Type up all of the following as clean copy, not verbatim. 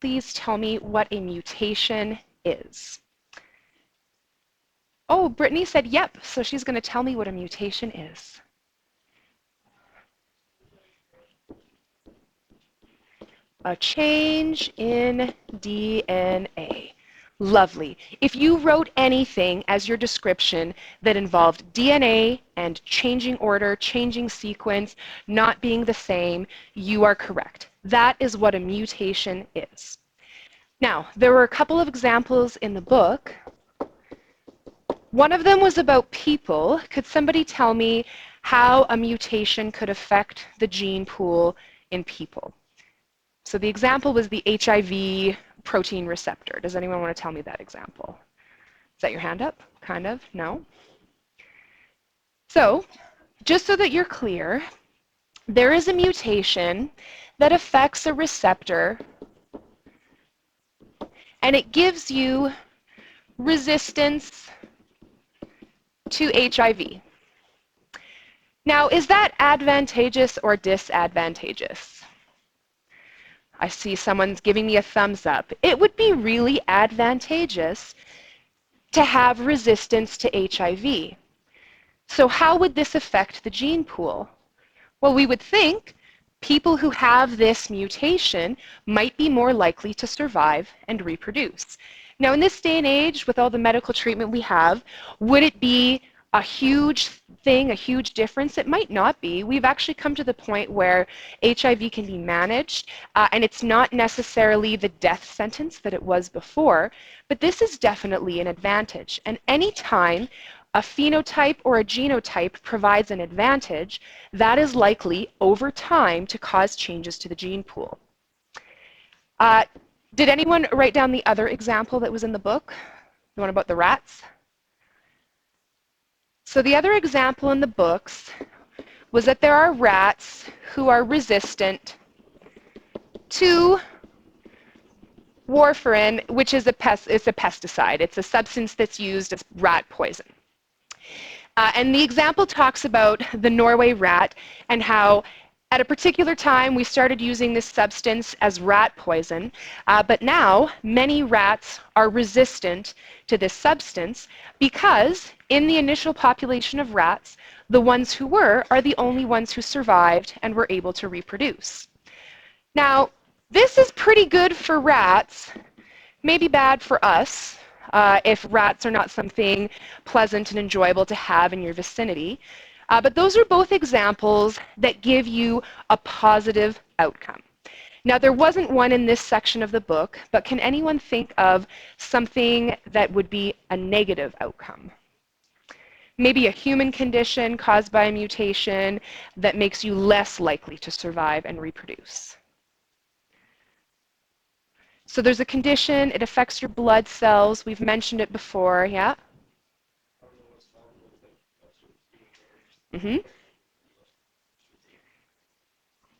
please tell me what a mutation is? Oh, Brittany said yep, so she's going to tell me what a mutation is. A change in DNA. Lovely. If you wrote anything as your description that involved DNA and changing order, changing sequence, not being the same, you are correct. That is what a mutation is. Now, there were a couple of examples in the book. One of them was about people. Could somebody tell me how a mutation could affect the gene pool in people? So the example was the Hiv protein receptor. Does anyone want to tell me that example? Is that your hand up? Kind of? No? So, just so that you're clear, there is a mutation that affects a receptor, and it gives you resistance to HIV. Now, is that advantageous or disadvantageous? I see someone's giving me a thumbs up. It would be really advantageous to have resistance to HIV. So how would this affect the gene pool? Well, we would think people who have this mutation might be more likely to survive and reproduce. Now, in this day and age, with all the medical treatment we have, would it be a huge thing, a huge difference? It might not be. We've actually come to the point where HIV can be managed, and it's not necessarily the death sentence that it was before, but this is definitely an advantage. And any time a phenotype or a genotype provides an advantage, that is likely over time to cause changes to the gene pool. Did anyone write down the other example that was in the book? The one about the rats? So the other example in the books was that there are rats who are resistant to warfarin, which is a pesticide. It's a substance that's used as rat poison. And the example talks about the Norway rat and how at a particular time we started using this substance as rat poison, but now many rats are resistant to this substance because in the initial population of rats, the ones who were are the only ones who survived and were able to reproduce. Now, this is pretty good for rats, maybe bad for us, if rats are not something pleasant and enjoyable to have in your vicinity. But those are both examples that give you a positive outcome. Now, there wasn't one in this section of the book, but can anyone think of something that would be a negative outcome? Maybe a human condition caused by a mutation that makes you less likely to survive and reproduce. So there's a condition, it affects your blood cells. We've mentioned it before, yeah?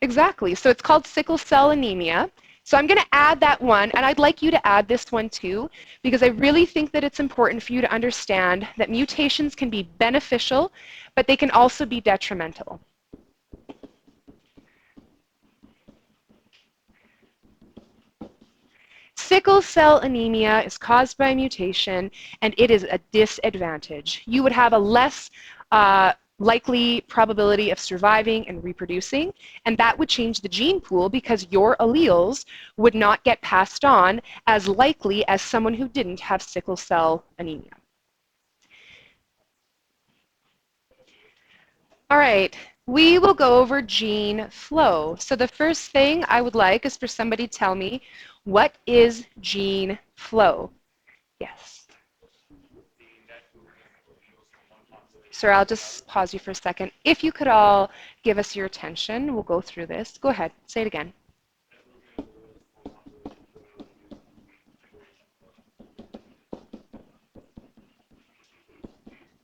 Exactly. So it's called sickle cell anemia. So I'm going to add that one, and I'd like you to add this one too, because I really think that it's important for you to understand that mutations can be beneficial, but they can also be detrimental. Sickle cell anemia is caused by a mutation, and it is a disadvantage. You would have a less likely probability of surviving and reproducing, and that would change the gene pool because your alleles would not get passed on as likely as someone who didn't have sickle cell anemia. All right, we will go over gene flow. So the first thing I would like is for somebody to tell me, what is gene flow? Yes. Sir, I'll just pause you for a second. If you could all give us your attention, we'll go through this. Go ahead, say it again.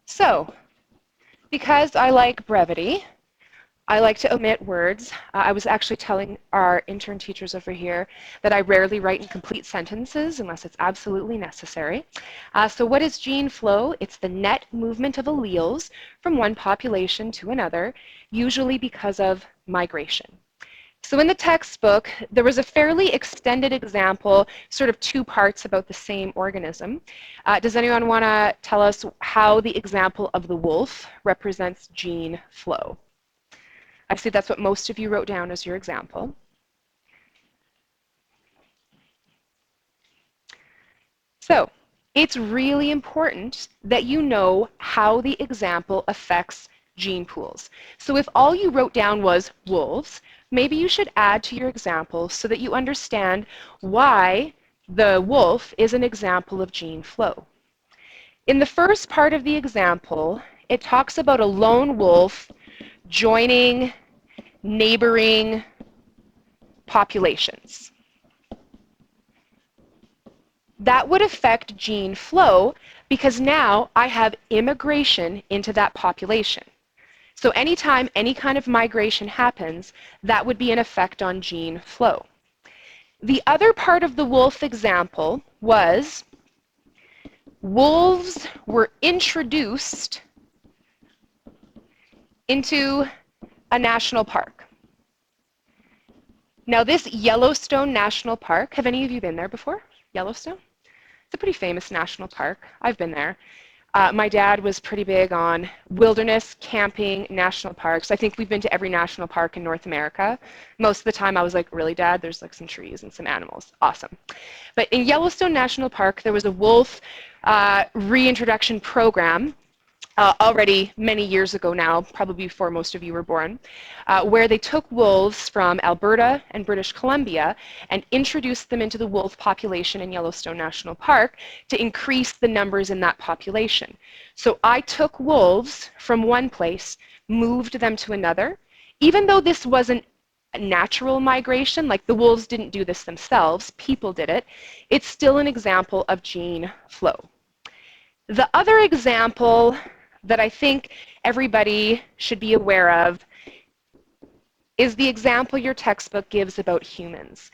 So, because I like brevity, I like to omit words. I was actually telling our intern teachers over here that I rarely write in complete sentences unless it's absolutely necessary. So what is gene flow? It's the net movement of alleles from one population to another, usually because of migration. So in the textbook, there was a fairly extended example, sort of two parts about the same organism. Does anyone want to tell us how the example of the wolf represents gene flow? I see that's what most of you wrote down as your example. So it's really important that you know how the example affects gene pools. So if all you wrote down was wolves, maybe you should add to your example so that you understand why the wolf is an example of gene flow. In the first part of the example, it talks about a lone wolf joining neighboring populations. That would affect gene flow because now I have immigration into that population. So anytime any kind of migration happens, that would be an effect on gene flow. The other part of the wolf example was wolves were introduced into a national park. Now this Yellowstone National Park, have any of you been there before? Yellowstone? It's a pretty famous national park. I've been there. My dad was pretty big on wilderness, camping, national parks. I think we've been to every national park in North America. Most of the time I was like, really, Dad? There's like some trees and some animals. Awesome. But in Yellowstone National Park, there was a wolf reintroduction program already many years ago now, probably before most of you were born, where they took wolves from Alberta and British Columbia and introduced them into the wolf population in Yellowstone National Park to increase the numbers in that population. So I took wolves from one place, moved them to another. Even though this wasn't a natural migration, like the wolves didn't do this themselves, people did it, it's still an example of gene flow. The other example that I think everybody should be aware of is the example your textbook gives about humans.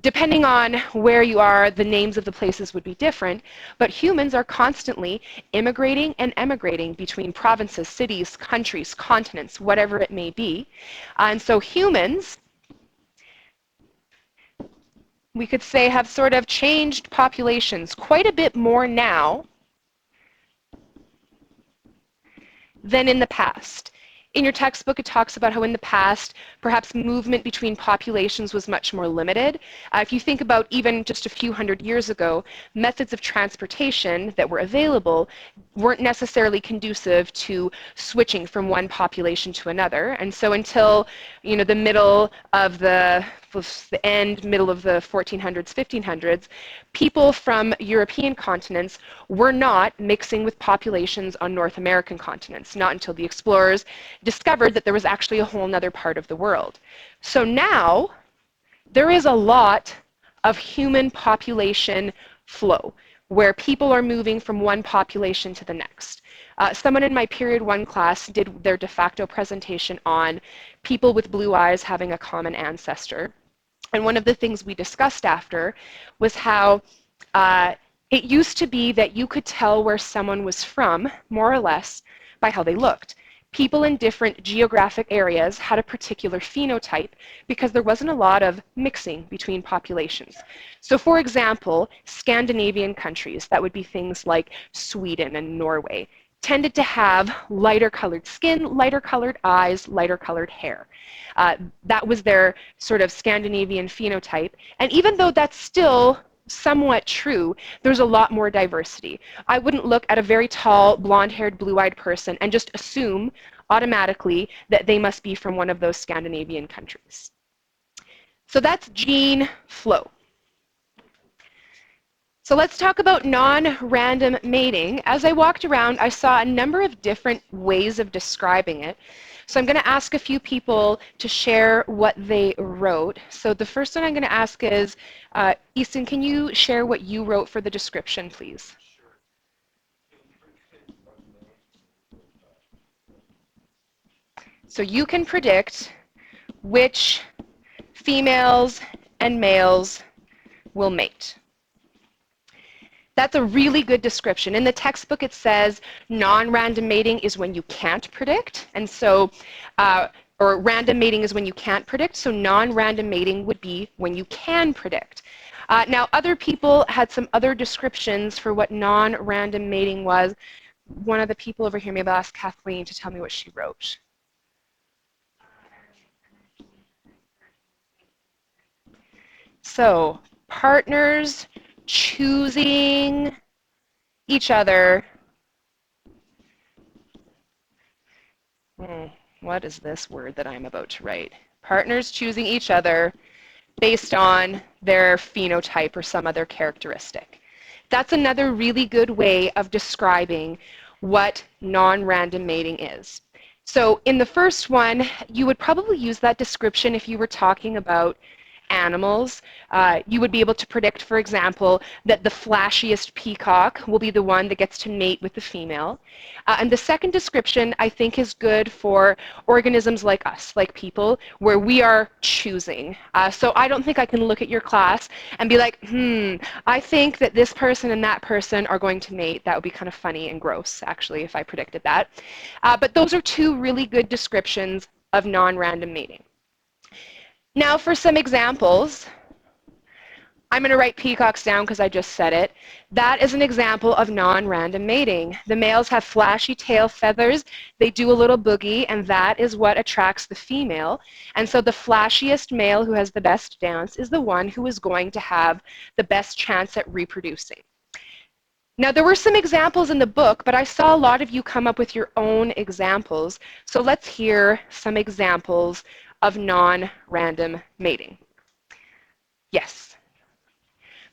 Depending on where you are, the names of the places would be different, but humans are constantly immigrating and emigrating between provinces, cities, countries, continents, whatever it may be. And so humans, we could say, have sort of changed populations quite a bit more now than in the past. In your textbook, it talks about how in the past, perhaps movement between populations was much more limited. If you think about even just a few hundred years ago, methods of transportation that were available weren't necessarily conducive to switching from one population to another. And so until, you know, the middle of the middle of the 1400s, 1500s, people from European continents were not mixing with populations on North American continents, not until the explorers discovered that there was actually a whole other part of the world. So now there is a lot of human population flow where people are moving from one population to the next. Someone in my period 1 class did their de facto presentation on people with blue eyes having a common ancestor. And one of the things we discussed after was how it used to be that you could tell where someone was from, more or less, by how they looked. People in different geographic areas had a particular phenotype because there wasn't a lot of mixing between populations. So for example, Scandinavian countries, that would be things like Sweden and Norway, tended to have lighter colored skin, lighter colored eyes, lighter colored hair. That was their sort of Scandinavian phenotype. And even though that's still somewhat true, there's a lot more diversity. I wouldn't look at a very tall, blonde-haired, blue-eyed person and just assume automatically that they must be from one of those Scandinavian countries. So that's gene flow. So let's talk about non-random mating. As I walked around, I saw a number of different ways of describing it. So I'm going to ask a few people to share what they wrote. So the first one I'm going to ask is, Easton, can you share what you wrote for the description, please? So you can predict which females and males will mate. That's a really good description. In the textbook, it says non-random mating is when you can't predict. And so or random mating is when you can't predict, so non-random mating would be when you can predict. Now, other people had some other descriptions for what non-random mating was. One of the people over here, maybe I'll ask Kathleen to tell me what she wrote. So, partners choosing each other. What is this word that I'm about to write? Partners choosing each other based on their phenotype or some other characteristic. That's another really good way of describing what non-random mating is. So in the first one, you would probably use that description if you were talking about animals. You would be able to predict, for example, that the flashiest peacock will be the one that gets to mate with the female. And the second description, I think, is good for organisms like us, like people, where we are choosing. So I don't think I can look at your class and be like, I think that this person and that person are going to mate. That would be kind of funny and gross, actually, if I predicted that. But those are two really good descriptions of non-random mating. Now for some examples, I'm going to write peacocks down because I just said it. That is an example of non-random mating. The males have flashy tail feathers, they do a little boogie, and that is what attracts the female. And so the flashiest male who has the best dance is the one who is going to have the best chance at reproducing. Now, there were some examples in the book, but I saw a lot of you come up with your own examples. So let's hear some examples of non-random mating. Yes.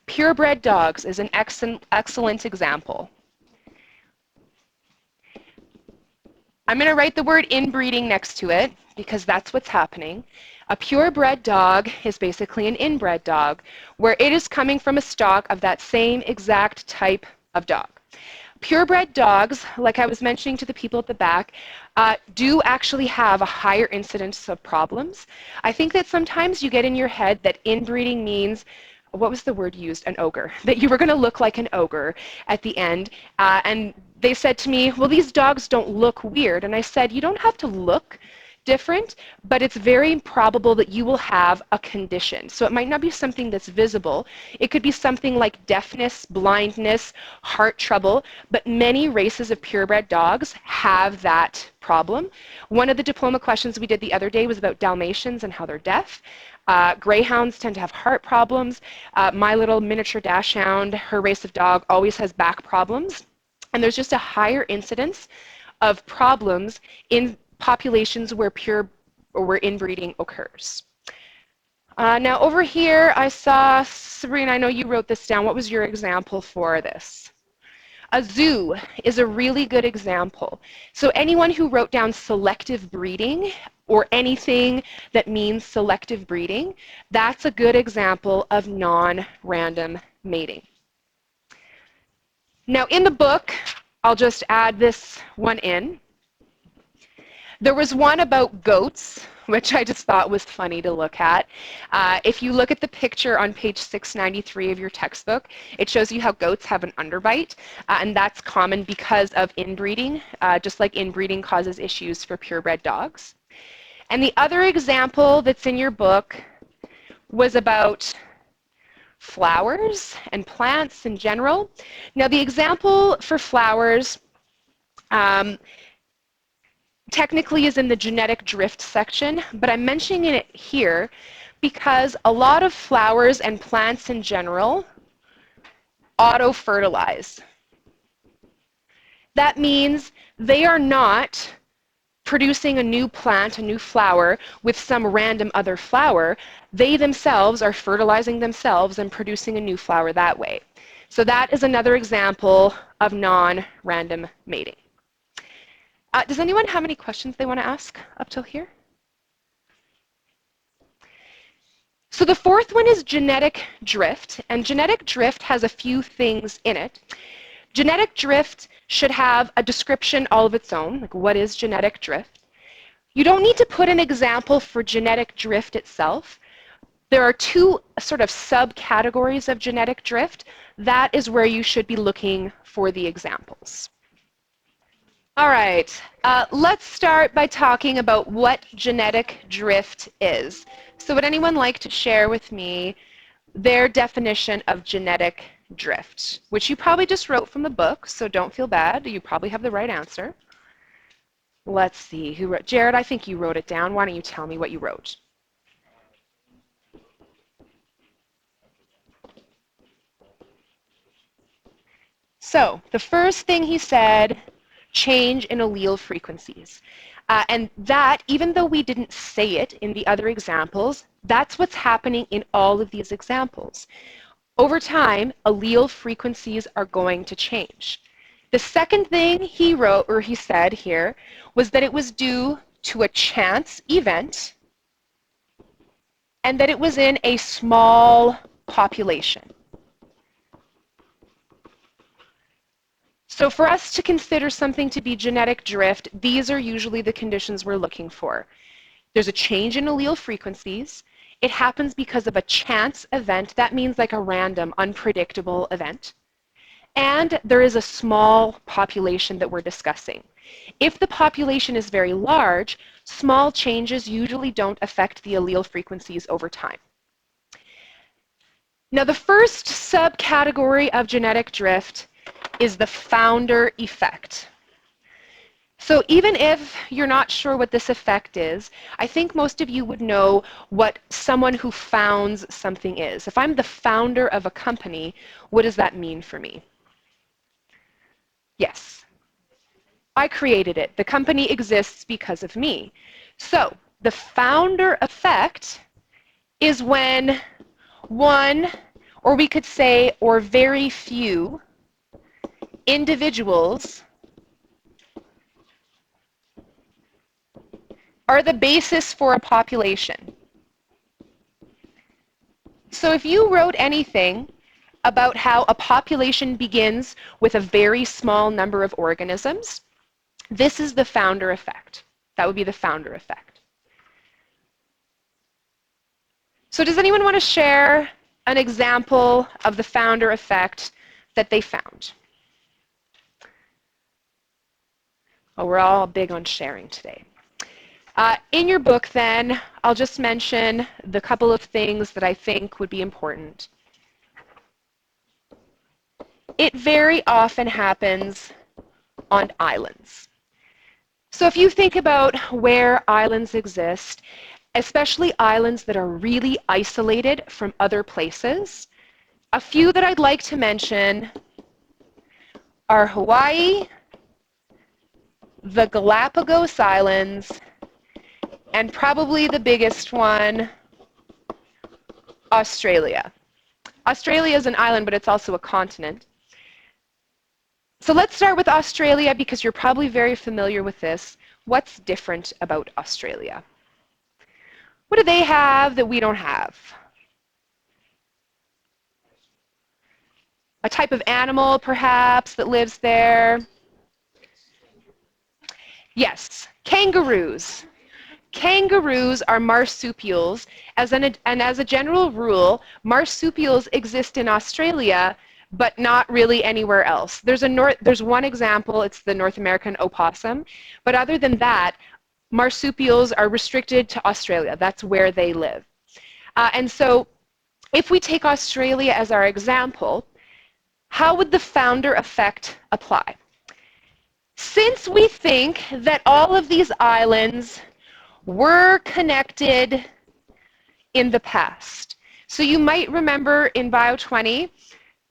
Purebred dogs is an excellent example. I'm going to write the word inbreeding next to it because that's what's happening. A purebred dog is basically an inbred dog, where it is coming from a stock of that same exact type of dog. Purebred dogs, like I was mentioning to the people at the back, do actually have a higher incidence of problems. I think that sometimes you get in your head that inbreeding means, what was the word used? An ogre. That you were going to look like an ogre at the end. And they said to me, well, these dogs don't look weird. And I said, you don't have to look different, but it's very probable that you will have a condition. So it might not be something that's visible. It could be something like deafness, blindness, heart trouble, but many races of purebred dogs have that problem. One of the diploma questions we did the other day was about Dalmatians and how they're deaf. Greyhounds tend to have heart problems. My little miniature dachshund, her race of dog, always has back problems. And there's just a higher incidence of problems in populations where inbreeding occurs. Now over here, I saw, Sabrina, I know you wrote this down. What was your example for this? A zoo is a really good example. So anyone who wrote down selective breeding or anything that means selective breeding, that's a good example of non-random mating. Now in the book, I'll just add this one in. There was one about goats, which I just thought was funny to look at. If you look at the picture on page 693 of your textbook, it shows you how goats have an underbite, and that's common because of inbreeding, just like inbreeding causes issues for purebred dogs. And the other example that's in your book was about flowers and plants in general. Now the example for flowers technically is in the genetic drift section, but I'm mentioning it here because a lot of flowers and plants in general auto-fertilize. That means they are not producing a new plant, a new flower, with some random other flower. They themselves are fertilizing themselves and producing a new flower that way. So that is another example of non-random mating. Does anyone have any questions they want to ask up till here? So the fourth one is genetic drift, and genetic drift has a few things in it. Genetic drift should have a description all of its own, like what is genetic drift. You don't need to put an example for genetic drift itself. There are two sort of subcategories of genetic drift. That is where you should be looking for the examples. All right, let's start by talking about what genetic drift is. So would anyone like to share with me their definition of genetic drift, which you probably just wrote from the book, so don't feel bad. You probably have the right answer. Let's see, who wrote? Jared, I think you wrote it down. Why don't you tell me what you wrote? So the first thing he said, change in allele frequencies. And that, even though we didn't say it in the other examples, that's what's happening in all of these examples. Over time, allele frequencies are going to change. The second thing he wrote, or he said here, was that it was due to a chance event and that it was in a small population. So for us to consider something to be genetic drift, these are usually the conditions we're looking for. There's a change in allele frequencies. It happens because of a chance event. That means like a random, unpredictable event. And there is a small population that we're discussing. If the population is very large, small changes usually don't affect the allele frequencies over time. Now, the first subcategory of genetic drift is the founder effect. So even if you're not sure what this effect is, I think most of you would know what someone who founds something is. If I'm the founder of a company, what does that mean for me? Yes. I created it. The company exists because of me. So the founder effect is when one, or we could say, or very few individuals are the basis for a population. So if you wrote anything about how a population begins with a very small number of organisms, this is the founder effect. That would be the founder effect. So does anyone want to share an example of the founder effect that they found? Oh, we're all big on sharing today. In your book, then, I'll just mention the couple of things that I think would be important. It very often happens on islands. So if you think about where islands exist, especially islands that are really isolated from other places, a few that I'd like to mention are Hawaii, the Galapagos Islands, and probably the biggest one, Australia. Australia is an island, but it's also a continent. So let's start with Australia because you're probably very familiar with this. What's different about Australia? What do they have that we don't have? A type of animal, perhaps, that lives there? Yes, kangaroos. Kangaroos are marsupials, and as a general rule, marsupials exist in Australia, but not really anywhere else. There's one example, it's the North American opossum, but other than that, marsupials are restricted to Australia. That's where they live. And so if we take Australia as our example, how would the founder effect apply? Since we think that all of these islands were connected in the past. So you might remember in Bio20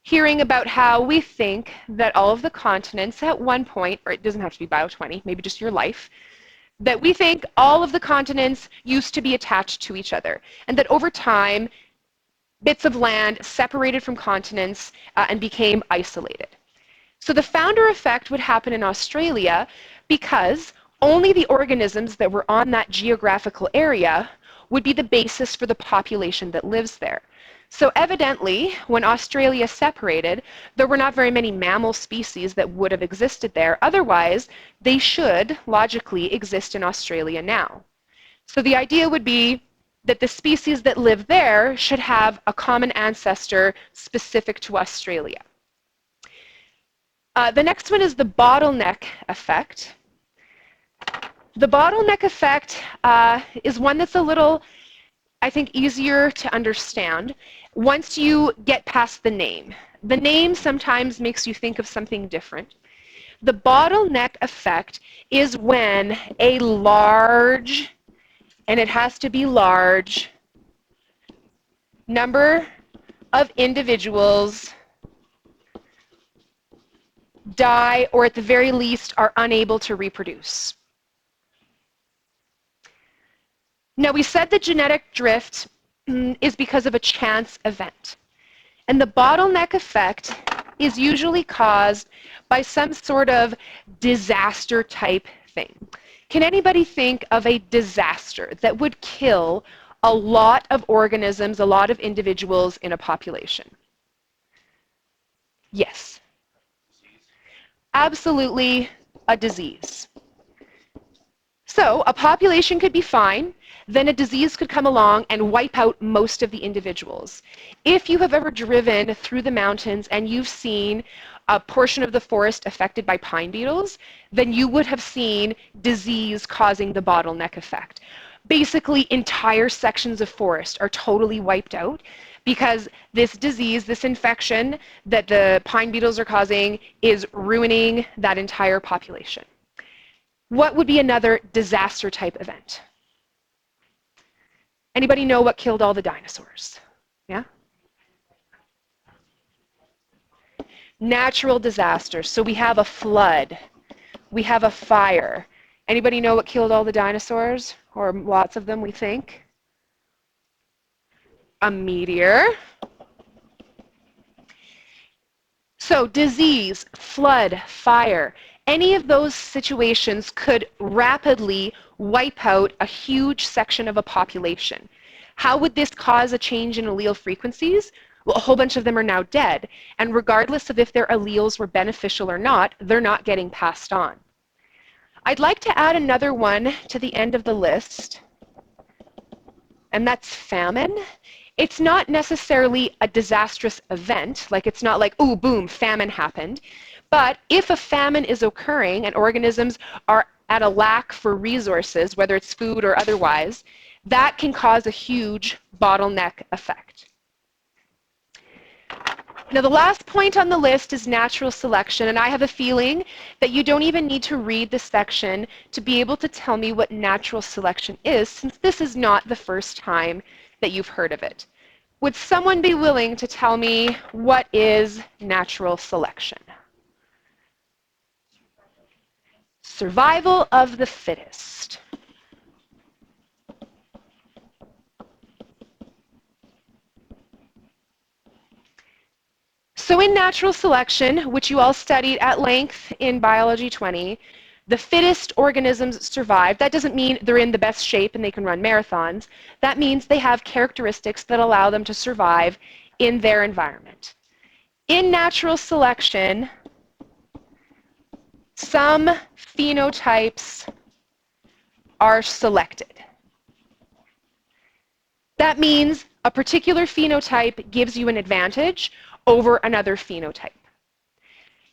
hearing about how we think that all of the continents at one point, or it doesn't have to be Bio20, maybe just your life, that we think all of the continents used to be attached to each other, and that over time, bits of land separated from continents and became isolated. So the founder effect would happen in Australia because only the organisms that were on that geographical area would be the basis for the population that lives there. So evidently, when Australia separated, there were not very many mammal species that would have existed there. Otherwise, they should logically exist in Australia now. So the idea would be that the species that live there should have a common ancestor specific to Australia. The next one is the bottleneck effect. The bottleneck effect is one that's a little, I think, easier to understand once you get past the name. The name sometimes makes you think of something different. The bottleneck effect is when a large, and it has to be large, number of individuals die, or at the very least are unable to reproduce. Now, we said that genetic drift is because of a chance event. And the bottleneck effect is usually caused by some sort of disaster type thing. Can anybody think of a disaster that would kill a lot of organisms, a lot of individuals in a population? Yes. Absolutely, a disease. So a population could be fine, then a disease could come along and wipe out most of the individuals. If you have ever driven through the mountains and you've seen a portion of the forest affected by pine beetles, then you would have seen disease causing the bottleneck effect. Basically, entire sections of forest are totally wiped out because this disease, this infection that the pine beetles are causing is ruining that entire population. What would be another disaster type event? Anybody know what killed all the dinosaurs? Yeah? Natural disasters. So we have a flood. We have a fire. Anybody know what killed all the dinosaurs? Or lots of them, we think? A meteor. So disease, flood, fire, any of those situations could rapidly wipe out a huge section of a population. How would this cause a change in allele frequencies? Well, a whole bunch of them are now dead, and regardless of if their alleles were beneficial or not, they're not getting passed on. I'd like to add another one to the end of the list, and that's famine. It's not necessarily a disastrous event, like it's not like, ooh, boom, famine happened. But if a famine is occurring and organisms are at a lack for resources, whether it's food or otherwise, that can cause a huge bottleneck effect. Now, the last point on the list is natural selection, and I have a feeling that you don't even need to read this section to be able to tell me what natural selection is, since this is not the first time that you've heard of it. Would someone be willing to tell me what is natural selection? Survival of the fittest. So in natural selection, which you all studied at length in Biology 20, the fittest organisms survive. That doesn't mean they're in the best shape and they can run marathons. That means they have characteristics that allow them to survive in their environment. In natural selection, some phenotypes are selected. That means a particular phenotype gives you an advantage over another phenotype.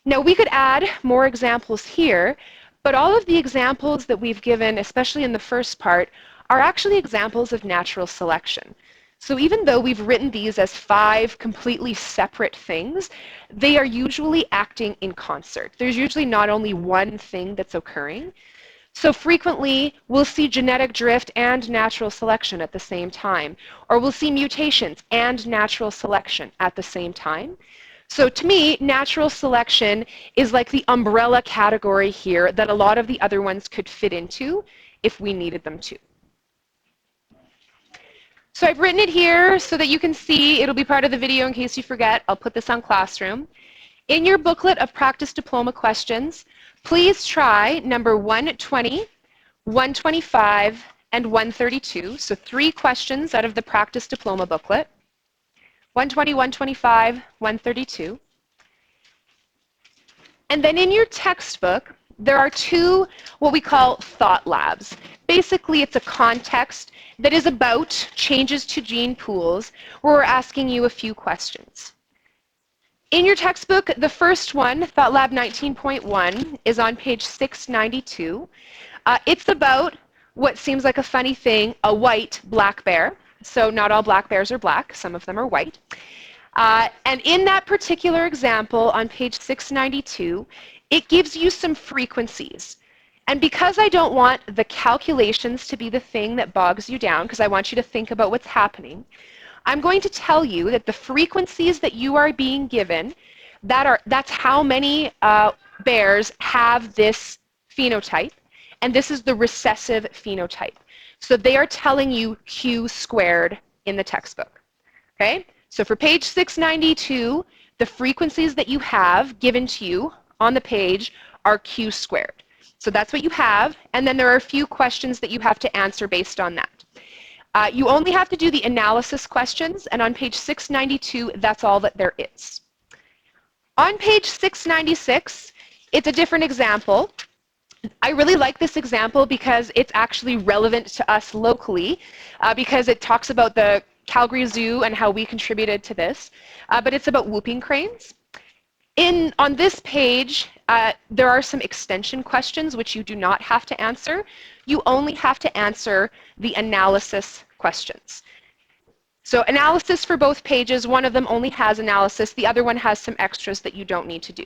Now, we could add more examples here, but all of the examples that we've given, especially in the first part, are actually examples of natural selection. So even though we've written these as 5 completely separate things, they are usually acting in concert. There's usually not only one thing that's occurring. So frequently, we'll see genetic drift and natural selection at the same time, or we'll see mutations and natural selection at the same time. So to me, natural selection is like the umbrella category here that a lot of the other ones could fit into if we needed them to. So I've written it here so that you can see. It'll be part of the video in case you forget. I'll put this on Classroom. In your booklet of practice diploma questions, please try number 120, 125, and 132. So 3 questions out of the practice diploma booklet. 120, 125, 132. And then in your textbook, there are 2 what we call thought labs. Basically, it's a context that is about changes to gene pools where we're asking you a few questions. In your textbook, the first one, Thought Lab 19.1, is on page 692. It's about what seems like a funny thing, a white black bear. So not all black bears are black, some of them are white. And in that particular example on page 692, it gives you some frequencies. And because I don't want the calculations to be the thing that bogs you down, because I want you to think about what's happening, I'm going to tell you that the frequencies that you are being given, that's how many bears have this phenotype, and this is the recessive phenotype. So they are telling you Q squared in the textbook. Okay? So for page 692, the frequencies that you have given to you on the page are Q squared. So that's what you have, and then there are a few questions that you have to answer based on that. You only have to do the analysis questions, and on page 692, that's all that there is. On page 696, it's a different example. I really like this example because it's actually relevant to us locally, because it talks about the Calgary Zoo and how we contributed to this, but it's about whooping cranes. On this page, there are some extension questions which you do not have to answer. You only have to answer the analysis questions. So analysis for both pages, one of them only has analysis, the other one has some extras that you don't need to do.